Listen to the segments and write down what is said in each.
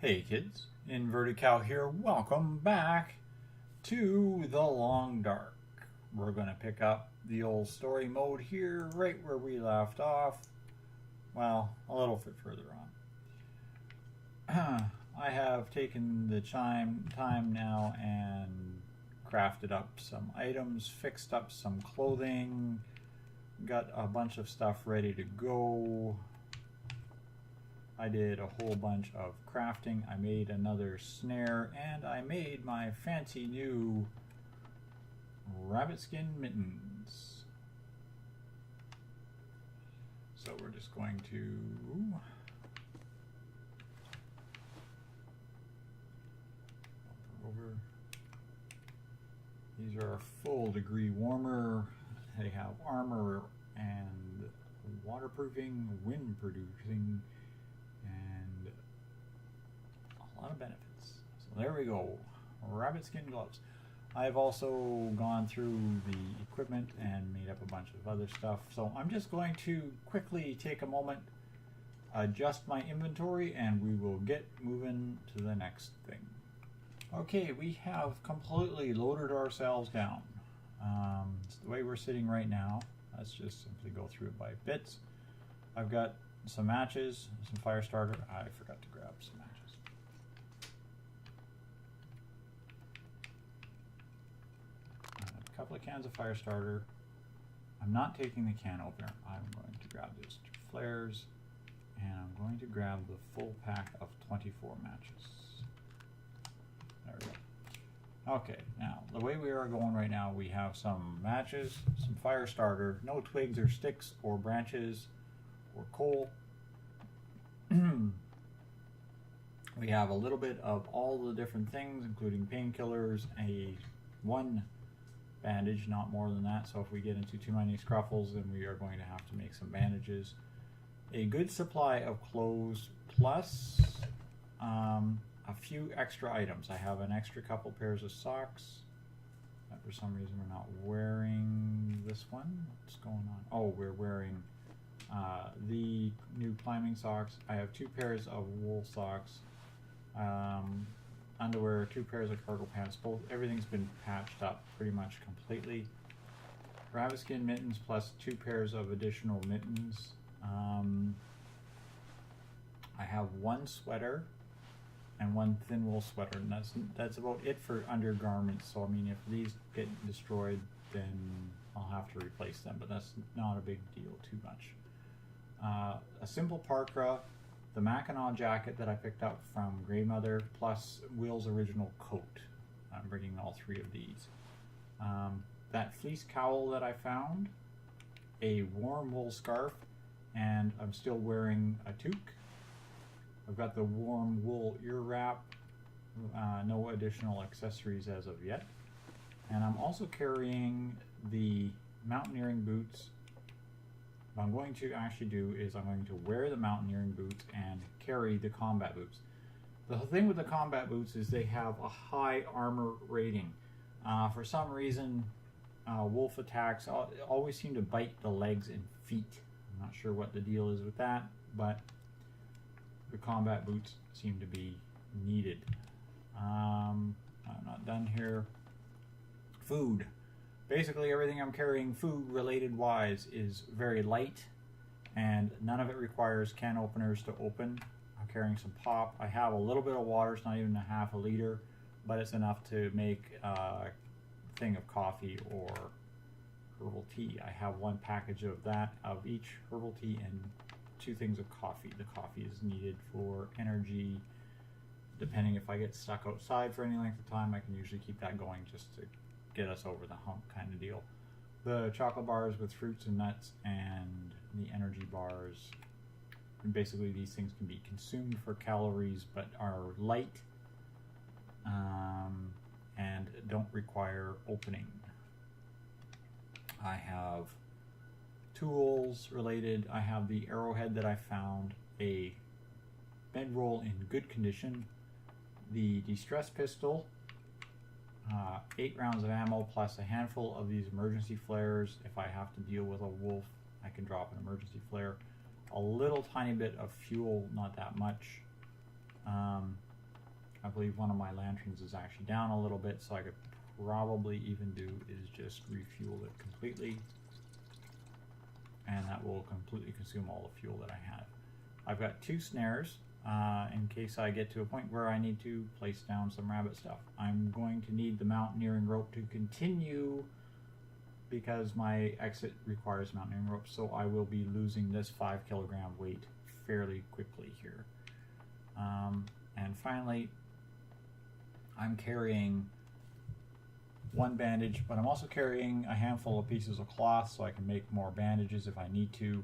Hey kids, Inverted Cow here. Welcome back to The Long Dark. We're going to pick up the old story mode here right where we left off. Well, a little bit further on. I have taken the time now and crafted up some items, fixed up some clothing, got a bunch of stuff ready to go. I did a whole bunch of crafting. I made another snare and I made my fancy new rabbit skin mittens. So we're just going to over. These are a full degree warmer. They have armor and waterproofing, wind producing, and a lot of benefits. So there we go, rabbit skin gloves. I've also gone through the equipment and made up a bunch of other stuff. So I'm just going to quickly take a moment, adjust my inventory, and we will get moving to the next thing. Okay, we have completely loaded ourselves down. It's the way we're sitting right now. Let's just simply go through it by bits. I've got some matches, some fire starter. I forgot to grab some matches. A couple of cans of fire starter. I'm not taking the can opener. I'm going to grab those 2 flares, and I'm going to grab the full pack of 24 matches. There we go. Okay, now the way we are going right now, we have some matches, some fire starter, no twigs or sticks or branches or coal. We have a little bit of all the different things, including painkillers, one bandage, not more than that. So if we get into too many scruffles, then we are going to have to make some bandages. A good supply of clothes, plus a few extra items. I have an extra couple pairs of socks that for some reason we're not wearing this one. What's going on? Oh, we're wearing the new climbing socks. I have 2 pairs of wool socks, underwear, 2 pairs of cargo pants. Everything's been patched up pretty much completely. Rabbit skin mittens plus 2 pairs of additional mittens. I have 1 sweater and 1 thin wool sweater, and that's about it for undergarments. So I mean, if these get destroyed, then I'll have to replace them, but that's not a big deal too much. A simple parka, the Mackinac jacket that I picked up from Grey Mother, plus Will's original coat. I'm bringing all 3 of these. That fleece cowl that I found, a warm wool scarf, and I'm still wearing a toque. I've got the warm wool ear wrap, no additional accessories as of yet. And I'm also carrying the mountaineering boots. What I'm going to actually do is I'm going to wear the mountaineering boots and carry the combat boots. The thing with the combat boots is they have a high armor rating. For some reason, wolf attacks always seem to bite the legs and feet. I'm not sure what the deal is with that, but the combat boots seem to be needed. I'm not done here. Food. Basically everything I'm carrying food related wise is very light, and none of it requires can openers to open. I'm carrying some pop. I have a little bit of water. It's not even a half a liter, but it's enough to make a thing of coffee or herbal tea. I have 1 package of that, of each herbal tea, and 2 things of coffee. The coffee is needed for energy. Depending if I get stuck outside for any length of time, I can usually keep that going just to get us over the hump kind of deal. The chocolate bars with fruits and nuts and the energy bars. And basically these things can be consumed for calories but are light and don't require opening. I have tools related. I have the arrowhead that I found, a bedroll in good condition, the distress pistol, 8 rounds of ammo plus a handful of these emergency flares. If I have to deal with a wolf, I can drop an emergency flare. A little tiny bit of fuel, not that much. I believe one of my lanterns is actually down a little bit, so I could probably even do is just refuel it completely, and that will completely consume all the fuel that I have. I've got 2 snares in case I get to a point where I need to place down some rabbit stuff. I'm going to need the mountaineering rope to continue because my exit requires mountaineering rope, so I will be losing this 5 kilogram weight fairly quickly here. And finally, I'm carrying 1 bandage, but I'm also carrying a handful of pieces of cloth so I can make more bandages if I need to.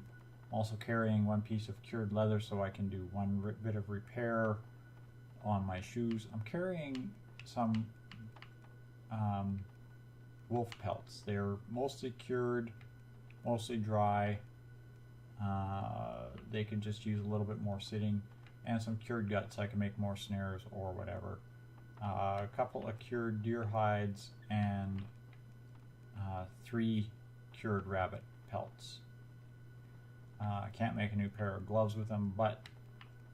I'm also carrying 1 piece of cured leather so I can do 1 bit of repair on my shoes. I'm carrying some wolf pelts. They're mostly cured, mostly dry. They can just use a little bit more sitting, and some cured guts so I can make more snares or whatever. A couple of cured deer hides and 3 cured rabbit pelts. I can't make a new pair of gloves with them, but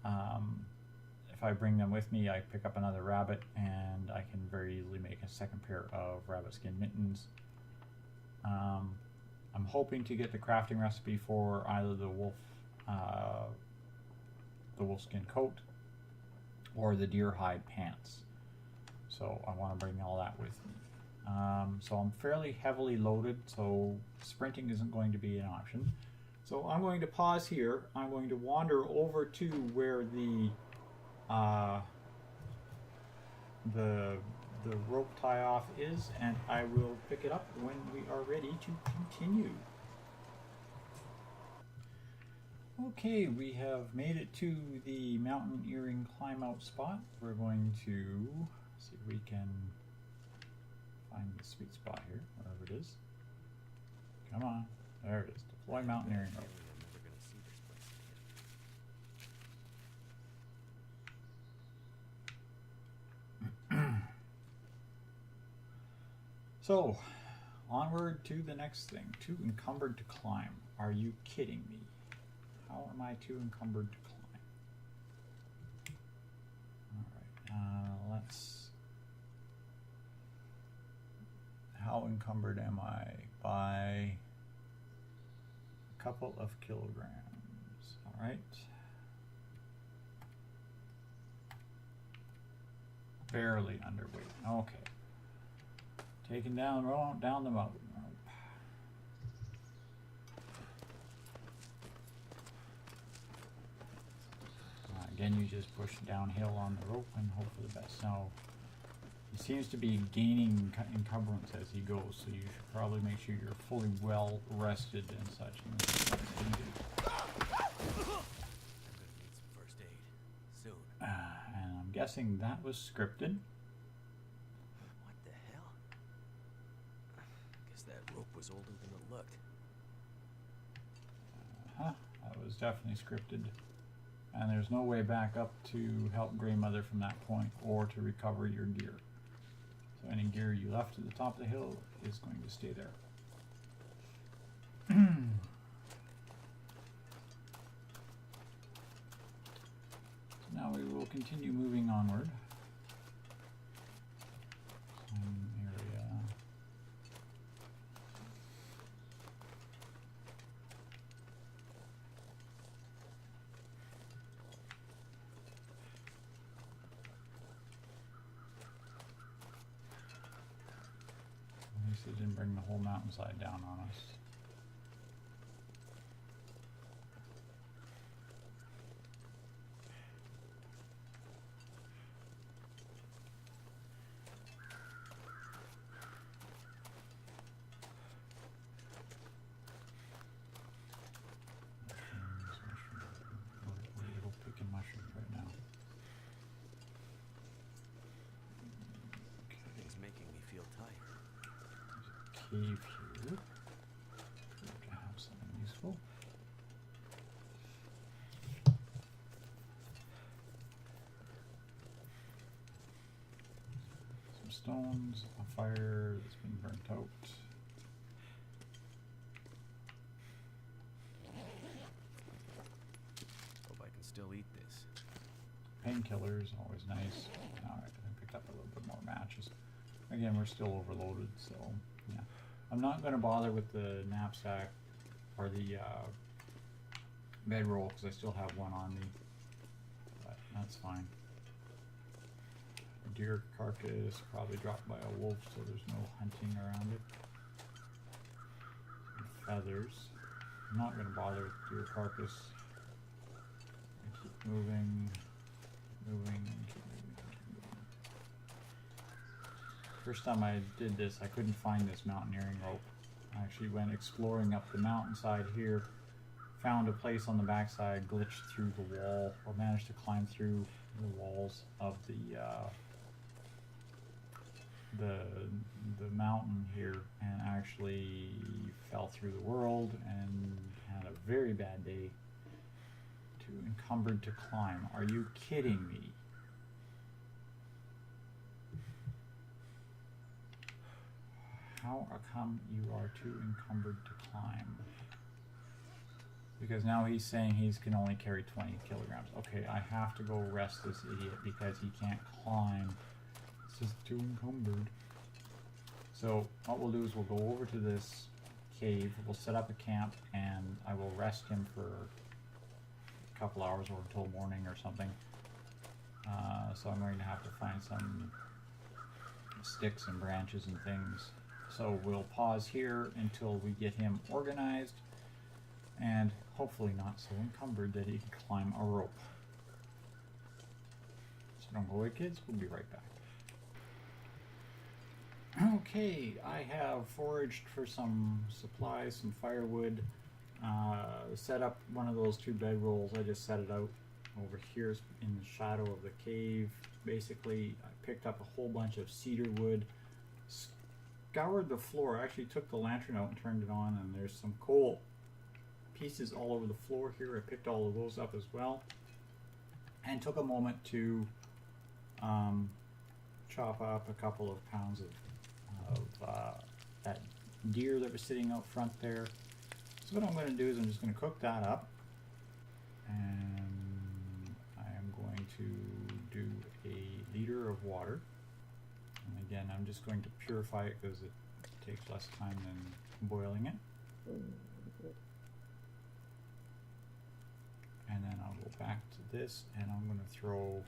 if I bring them with me, I pick up another rabbit and I can very easily make a second pair of rabbit skin mittens. I'm hoping to get the crafting recipe for either the wolfskin coat or the deer hide pants. So I want to bring all that with me. So I'm fairly heavily loaded, so sprinting isn't going to be an option. So I'm going to pause here. I'm going to wander over to where the rope tie-off is, and I will pick it up when we are ready to continue. Okay, we have made it to the mountaineering climb out spot. We're going to see if we can find the sweet spot here, wherever it is. Come on, there it is. Deploy mountaineering rope. So, onward to the next thing. Too encumbered to climb. Are you kidding me? How am I too encumbered to climb? Alright, let's... How encumbered am I? By a couple of kilograms. Alright. Barely underweight. Okay. Taken down the mountain. Again, you just push downhill on the rope and hope for the best. Now, he seems to be gaining encumbrance as he goes, so you should probably make sure you're fully well rested and such. And this is what you do. I'm gonna need some first aid soon. And I'm guessing that was scripted. What the hell? Guess that rope was older than it looked. That was definitely scripted. And there's no way back up to help Grey Mother from that point or to recover your gear. So any gear you left at the top of the hill is going to stay there. So now we will continue moving onward. Some area. At least it didn't bring the whole mountainside down on us. We're little picking mushrooms right now. It's making me feel tired. Cave here. Hope to have something useful. Some stones, a fire that's been burnt out. Hope I can still eat this. Painkiller. painkillers, always nice. Alright, I picked up a little bit more matches. Again, we're still overloaded, so yeah. I'm not going to bother with the knapsack or the bedroll because I still have one on me, but that's fine. Deer carcass probably dropped by a wolf, so there's no hunting around it. Feathers. I'm not going to bother with deer carcass. I keep moving, moving, and keep moving, keep moving. First time I did this, I couldn't find this mountaineering rope. I actually went exploring up the mountainside here, found a place on the backside, glitched through the wall, or managed to climb through the walls of the mountain here, and actually fell through the world and had a very bad day. Too encumbered to climb. Are you kidding me? How come you are too encumbered to climb? Because now he's saying he can only carry 20 kilograms. Okay, I have to go rest this idiot because he can't climb. It's just too encumbered. So what we'll do is we'll go over to this cave, we'll set up a camp, and I will rest him for a couple hours or until morning or something. So I'm going to have to find some sticks and branches and things. So we'll pause here until we get him organized and hopefully not so encumbered that he can climb a rope. So don't go away, kids, we'll be right back. Okay, I have foraged for some supplies, some firewood, set up one of those 2 bedrolls. I just set it out over here in the shadow of the cave. Basically, I picked up a whole bunch of cedar wood, scoured the floor. I actually took the lantern out and turned it on, and there's some coal pieces all over the floor here. I picked all of those up as well, and took a moment to chop up a couple of pounds of that deer that was sitting out front there. So what I'm going to do is I'm just going to cook that up, and I am going to do a liter of water. And again, I'm just going to purify it because it takes less time than boiling it. And then I'll go back to this, and I'm going to throw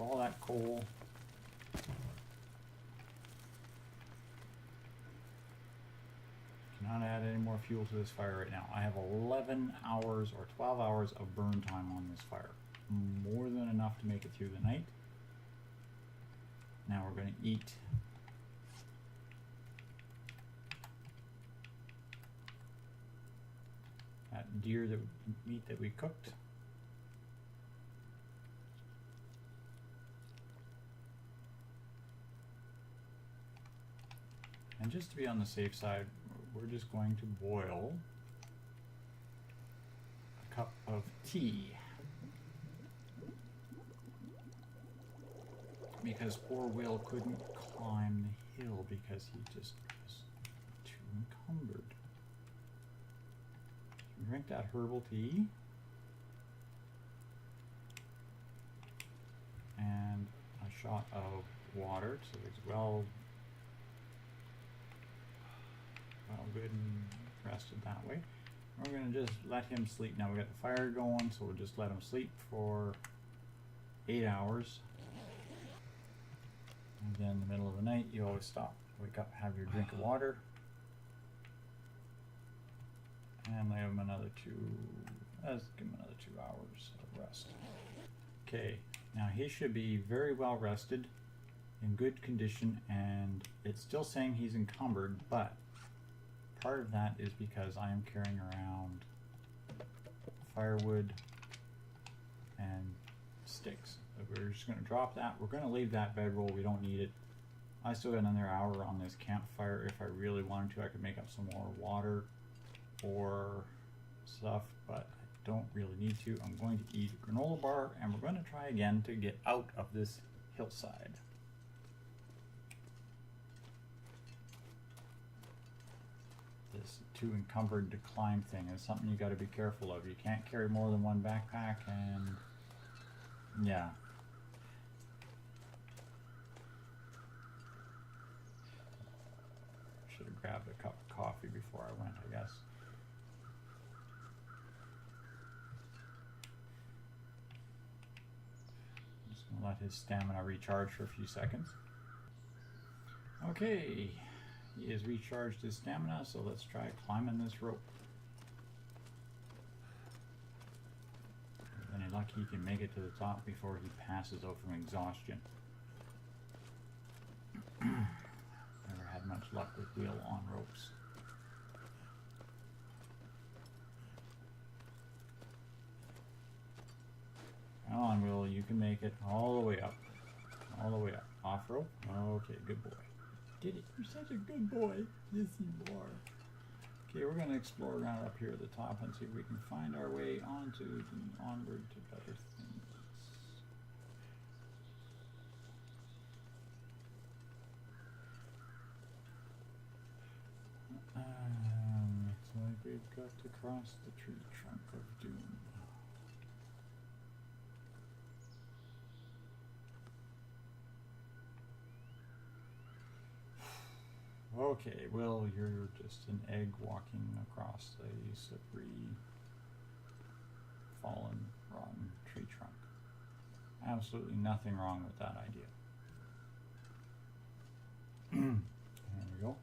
all that coal not add any more fuel to this fire right now. I have 11 hours or 12 hours of burn time on this fire. More than enough to make it through the night. Now we're going to eat that meat that we cooked. And just to be on the safe side, we're just going to boil a cup of tea. Because poor Will couldn't climb the hill because he just was too encumbered. Drink that herbal tea. And a shot of water so it's well good and rested that way. We're going to just let him sleep. Now we got the fire going, so we'll just let him sleep for 8 hours. And then in the middle of the night, you always stop, wake up, have your drink of water, and lay him another let's give him another 2 hours of rest. Okay, now he should be very well rested, in good condition, and it's still saying he's encumbered, but part of that is because I am carrying around firewood and sticks. So we're just going to drop that. We're going to leave that bedroll. We don't need it. I still got another hour on this campfire. If I really wanted to, I could make up some more water or stuff, but I don't really need to. I'm going to eat a granola bar, and we're going to try again to get out of this hillside. This too encumbered to climb thing is something you got to be careful of. You can't carry more than one backpack, and Yeah. Should have grabbed a cup of coffee before I went, I guess. I'm just gonna let his stamina recharge for a few seconds. Okay, he has recharged his stamina, so let's try climbing this rope. With any luck, he can make it to the top before he passes out from exhaustion. Never had much luck with wheel on ropes. Come on, Will, you can make it all the way up. All the way up. Off rope? Okay, good boy. Did it. You're such a good boy. Yes, you are. Okay, we're going to explore around up here at the top and see if we can find our way onward to better things. Looks like we've got to cross the tree trunk of doom. Okay, well, you're just an egg walking across a slippery, fallen, rotten tree trunk. Absolutely nothing wrong with that idea. There we go.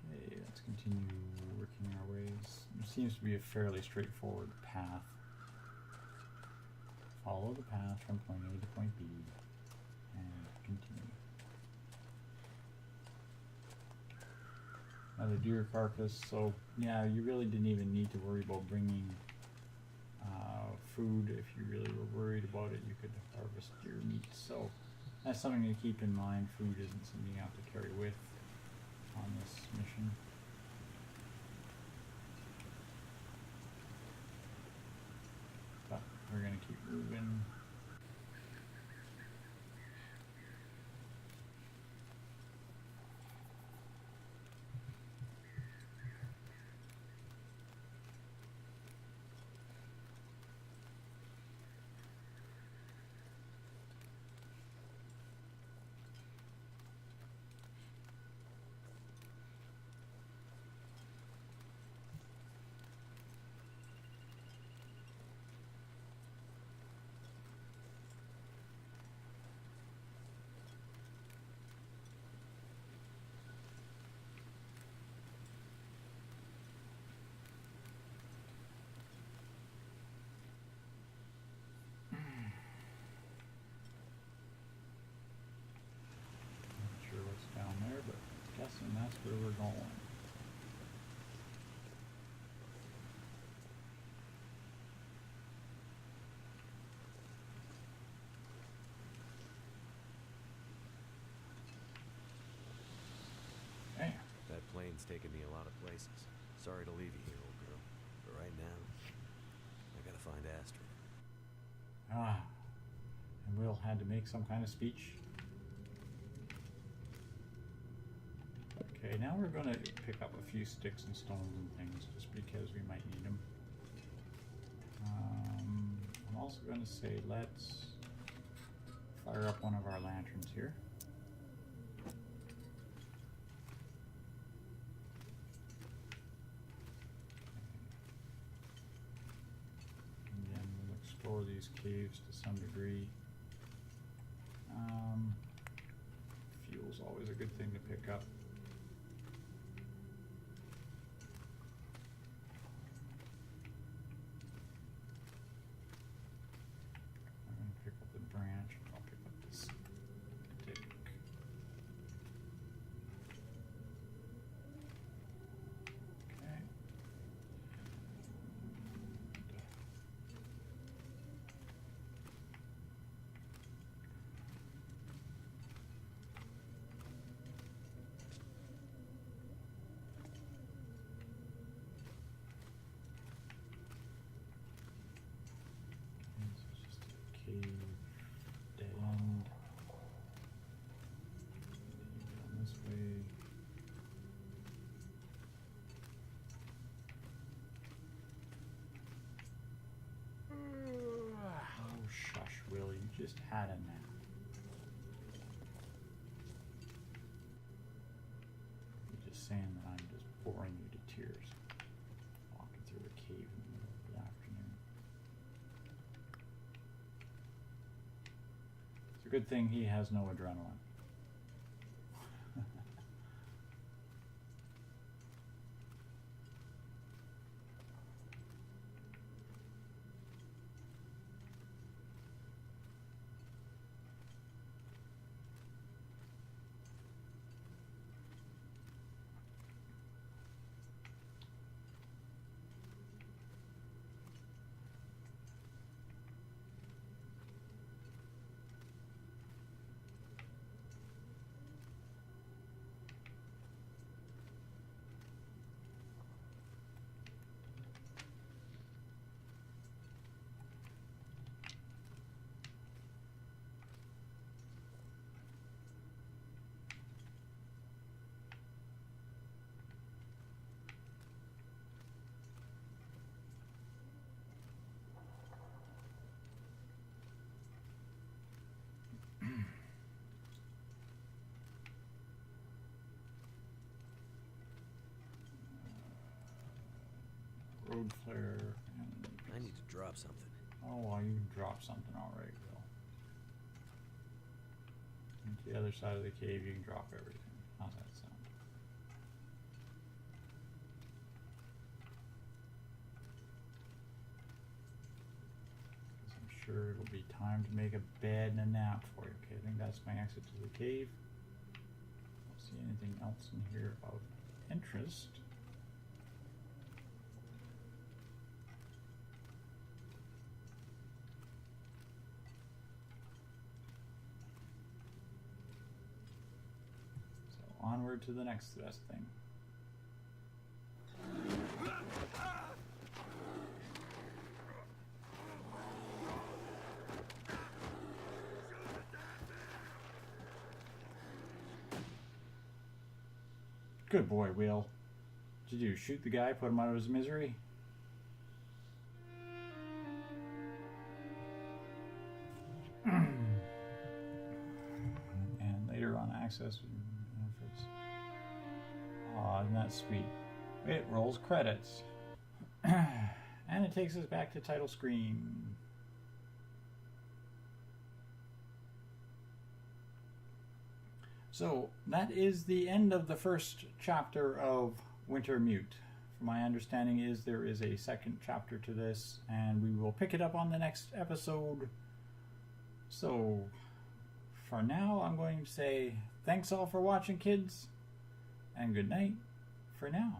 Okay, let's continue working our ways. There seems to be a fairly straightforward path. Follow the path from point A to point B and continue. Another deer carcass, so yeah, you really didn't even need to worry about bringing food. If you really were worried about it, you could harvest deer meat. So that's something to keep in mind. Food isn't something you have to carry with on this mission. But we're going to keep moving. And that's where we're going. Okay. That plane's taken me a lot of places. Sorry to leave you here, old girl. But right now, I gotta find Astrid. And Will had to make some kind of speech. Okay, now we're going to pick up a few sticks and stones and things just because we might need them. I'm also going to say let's fire up one of our lanterns here. And then we'll explore these caves to some degree. Fuel's always a good thing to pick up. just had a nap. You're just saying that I'm just boring you to tears. Walking through a cave in the middle of the afternoon. It's a good thing he has no adrenaline. Road flare and I need to drop something. oh well, you dropped something already, Will. And to the other side of the cave you can drop everything. How's that sound? Because I'm sure it'll be time to make a bed and a nap for you. Okay, I think that's my exit to the cave. Don't see anything else in here of interest. Onward to the next best thing. Good boy, Will. Did you shoot the guy, put him out of his misery? And later on access benefits. Aw, isn't that sweet? It rolls credits. And it takes us back to title screen. So that is the end of the first chapter of Wintermute. My understanding is there is a second chapter to this, and we will pick it up on the next episode. So for now, I'm going to say thanks all for watching, kids, and good night for now.